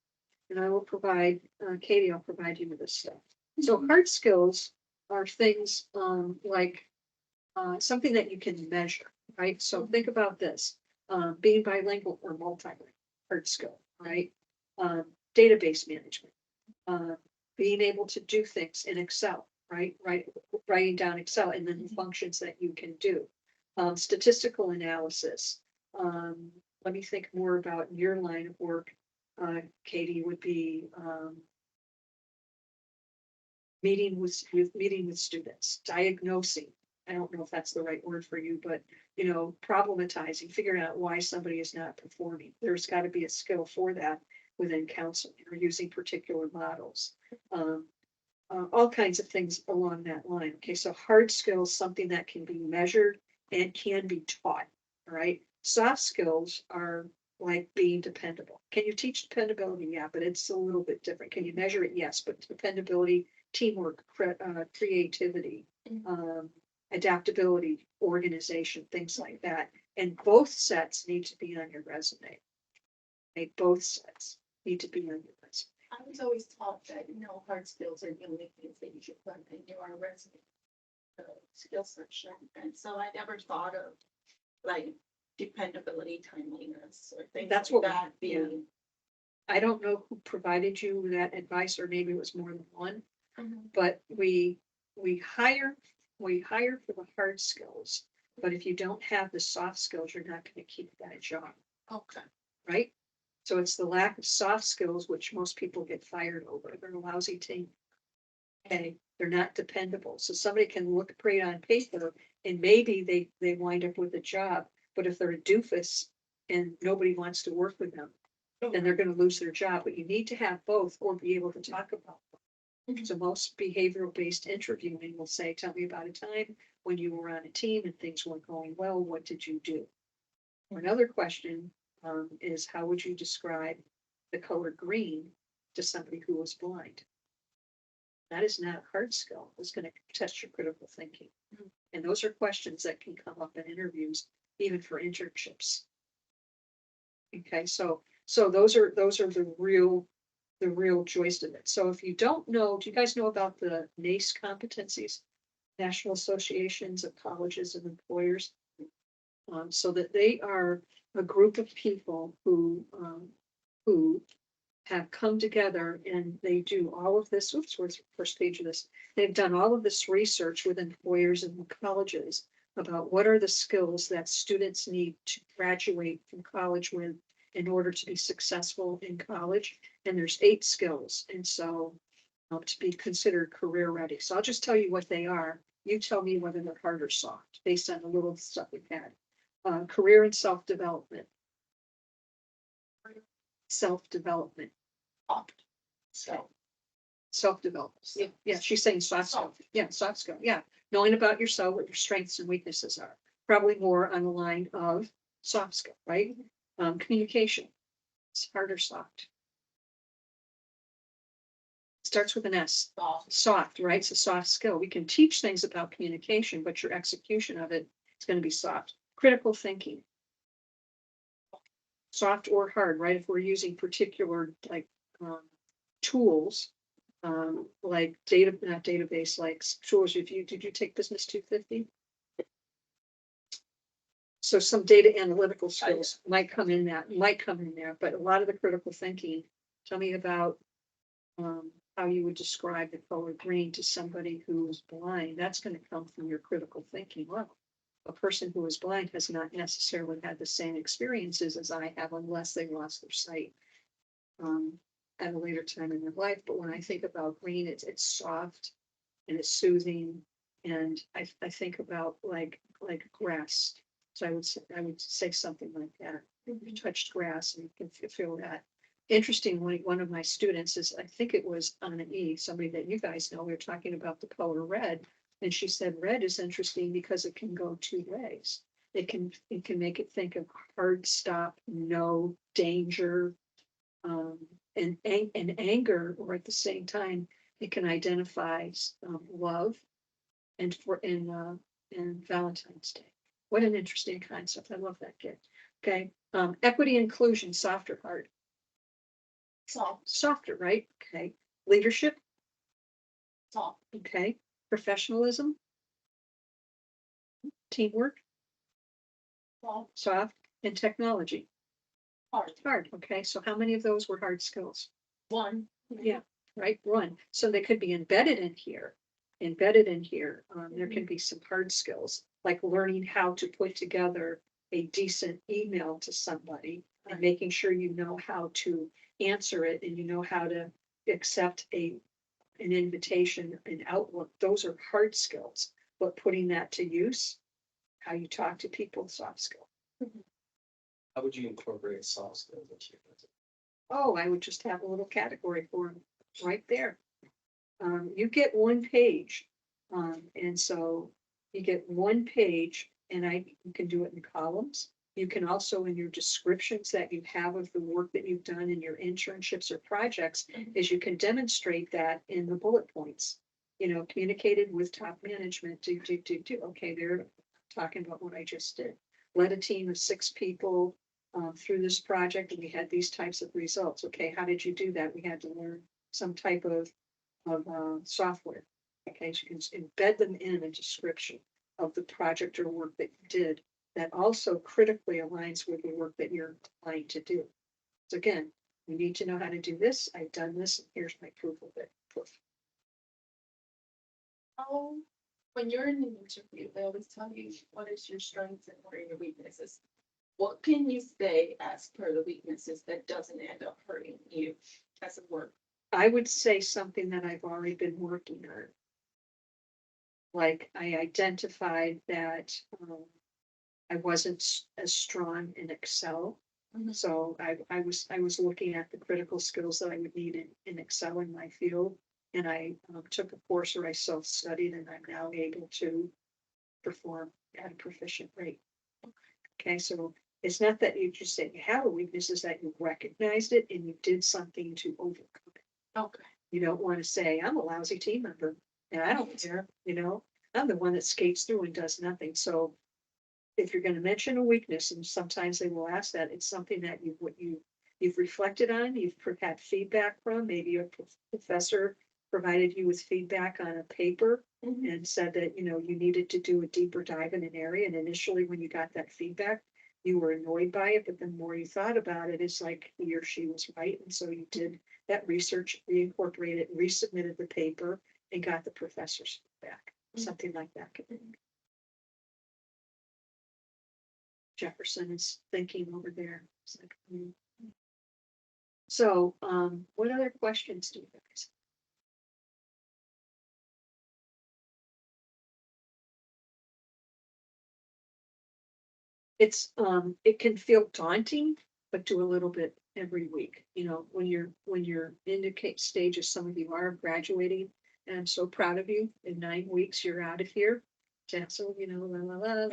and I will provide, Katie, I'll provide you with this stuff. So hard skills are things like something that you can measure, right? So think about this, being bilingual or multilingual, hard skill, right? Database management, being able to do things in Excel, right? Writing down Excel and then the functions that you can do. Statistical analysis. Let me think more about your line of work, Katie, would be meeting with students, diagnosing. I don't know if that's the right word for you, but problematizing, figuring out why somebody is not performing. There's got to be a skill for that within counseling or using particular models. All kinds of things along that line. Okay, so hard skills, something that can be measured and can be taught. All right. Soft skills are like being dependable. Can you teach dependability? Yeah, but it's a little bit different. Can you measure it? Yes, but dependability, teamwork, creativity, adaptability, organization, things like that. And both sets need to be on your resume. Okay, both sets need to be on your resume. I was always taught that, hard skills are the only things that you should put in your resume. Skill section, and so I never thought of like dependability, timeliness, or things That's like what that being. I don't know who provided you that advice, or maybe it was more than one, Mhm. but we hire for the hard skills. But if you don't have the soft skills, you're not going to keep that job, Okay. right? So it's the lack of soft skills which most people get fired over. They're a lousy team. Okay, they're not dependable. So somebody can look great on paper and maybe they wind up with a job, but if they're a doofus and nobody wants to work with them, then they're going to lose their job. But you need to have both or be able to talk about them. Mhm. So most behavioral based interviewing will say, tell me about a time when you were on a team and things weren't going well. What did you do? Another question is, how would you describe the color green to somebody who was blind? That is not a hard skill. It's going to test your critical thinking. And those are questions that can come up in interviews, even for internships. Okay, so those are the real joist of it. So if you don't know, do you guys know about the NACE competencies? National Associations of Colleges and Employers. So that they are a group of people who have come together and they do all of this, oops, where's the first page of this? They've done all of this research with employers and colleges about what are the skills that students need to graduate from college with in order to be successful in college. And there's 8 skills. And so to be considered career ready. So I'll just tell you what they are. You tell me whether they're hard or soft based on the little stuff we've had. Career and self-development. Self-development. So, Self-development. Yeah, yeah, she's saying soft skill. Yeah, soft skill. Yeah. Knowing about yourself, what your strengths and weaknesses are. Probably more on the line of soft skill, right? Communication. It's hard or soft. Starts with an S. Soft, right? It's a soft skill. We can teach things about communication, but your execution of it is going to be soft. Critical thinking. Soft or hard, right? If we're using particular like tools, like not database, like tools. If you did you take Business 250? So some data analytical skills might come in there, but a lot of the critical thinking. Tell me about how you would describe the color green to somebody who is blind. That's going to come from your critical thinking. Well, a person who is blind has not necessarily had the same experiences as I have unless they lost their sight at a later time in their life. But when I think about green, it's soft and it's soothing. And I think about like grass. So I would say something like that. You touched grass and you can feel that. Interesting, one of my students is, I think it was Anna E, somebody that you guys know, we were talking about the color red. And she said, red is interesting because it can go 2 ways. It can make it think of hard stop, no danger, and anger, or at the same time, it can identify love and and Valentine's Day. What an interesting concept. I love that kid. Okay. Equity inclusion, soft or hard? Softer, right? Okay. Leadership, soft, okay. Professionalism, teamwork, soft, and technology, hard, hard. Okay. So how many of those were hard skills? 1. Yeah, right, one. So they could be embedded in here. There can be some hard skills, like learning how to put together a decent email to somebody and Right. making sure you know how to answer it and you know how to accept an invitation, an outlook. Those are hard skills, but putting that to use, how you talk to people, soft skill. How would you incorporate soft skills into your business? Oh, I would just have a little category for them right there. You get 1 page. And so you get 1 page and you can do it in columns. You can also in your descriptions that you have of the work that you've done in your internships or projects, is you can demonstrate that in the bullet points. Communicated with top management, okay, they're talking about what I just did. Led a team of 6 people through this project and we had these types of results. Okay, how did you do that? We had to learn some type of software. Okay, so you can embed them in a description of the project or work that you did that also critically aligns with the work that you're applying to do. So again, you need to know how to do this. I've done this, and here's my proof of it. Proof. When you're in an interview, they always tell you what is your strengths and what are your weaknesses. What can you say as per the weaknesses that doesn't end up hurting you as a work? I would say something that I've already been working on. Like I identified that I wasn't as strong in Excel. Mhm. So I was looking at the critical skills that I would need in Excel in my field. And I took a course where I self-studied and I'm now able to perform at a proficient rate. Okay, so it's not that you just said you have a weakness, it's that you recognized it and you did something to overcome it. Okay. You don't want to say, I'm a lousy team member and I don't care, I'm the one that skates through and does nothing. So if you're going to mention a weakness, and sometimes they will ask that, it's something that you've reflected on, you've had feedback from, maybe a professor provided you with feedback on a paper Mhm. and said that, you needed to do a deeper dive in an area. And initially, when you got that feedback, you were annoyed by it, but the more you thought about it, it's like he or she was right. And so you did that research, reincorporated, resubmitted the paper and got the professor's feedback, something like that. Jefferson is thinking over there. It's like, So, what other questions do you guys? It can feel daunting, but do a little bit every week, when you're in the stage as some of you are graduating. And I'm so proud of you. In 9 weeks, you're out of here. So, la, la, la, la,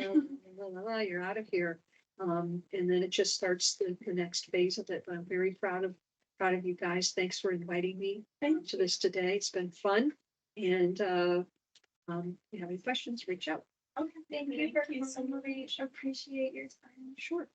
la, la, la, you're out of here. And then it just starts the next phase of it. But I'm very proud of you guys. Thanks for inviting me to this today. It's been fun. And, if you have any questions, reach out. Okay, Thank you thank for you so coming. much. We appreciate your time. Sure.